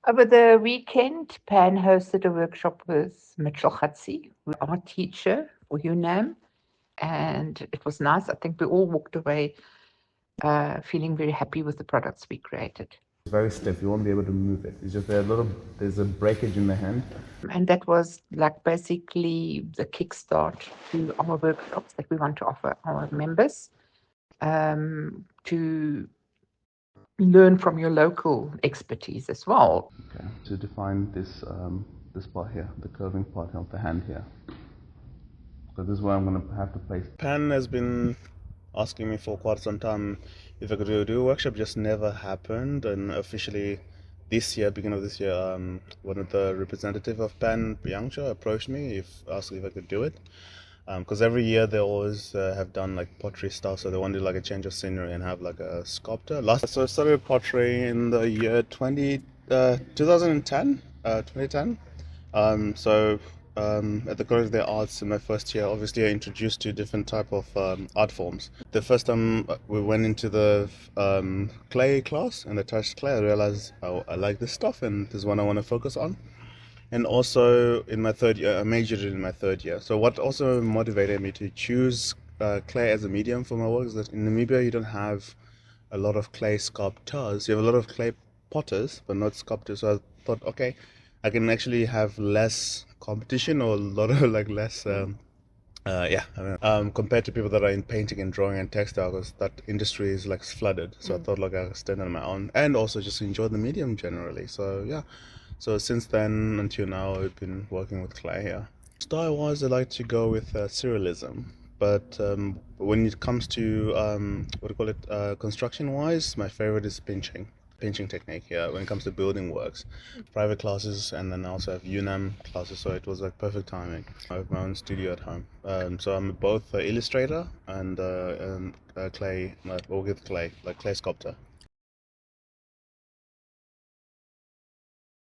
Over the weekend, Pan hosted a workshop with Mitchell Gatsi, our teacher for UNAM, and it was nice. I think we all walked away feeling very happy with the products we created. It's very stiff, you won't be able to move it. It's just there's a breakage in the hand. And that was like basically the kickstart to our workshops that we want to offer our members, to learn from your local expertise as well. Okay, to define this this part here, the curving part of the hand here. So this is where I'm going to have to place. Pan has been asking me for quite some time if I could do a workshop, just never happened. And officially this year, beginning of this year, one of the representative of Pan, Bianca, approached me, asking if I could do it. Because every year they always have done like pottery stuff, so they wanted like a change of scenery and have like a sculptor. So I started pottery in the year 2010. At the College of the Arts in my first year, obviously I introduced to different type of art forms. The first time we went into the clay class and I touched clay, I realized, oh, I like this stuff and this is what I want to focus on. And also in my third year, I majored in my third year. So what also motivated me to choose clay as a medium for my work is that in Namibia you don't have a lot of clay sculptors. You have a lot of clay potters, but not sculptors. So I thought, okay, I can actually have less competition or a lot of like less, compared to people that are in painting and drawing and textile, because that industry is like flooded. So I thought like I could stand on my own and also just enjoy the medium generally. So yeah. So since then until now, I've been working with clay here. Style-wise, I like to go with serialism. But when it comes to, construction-wise, my favorite is pinching technique here when it comes to building works. Private classes, and then I also have UNAM classes, so it was like perfect timing. I have my own studio at home. So I'm both an illustrator and clay, with clay, like clay sculptor.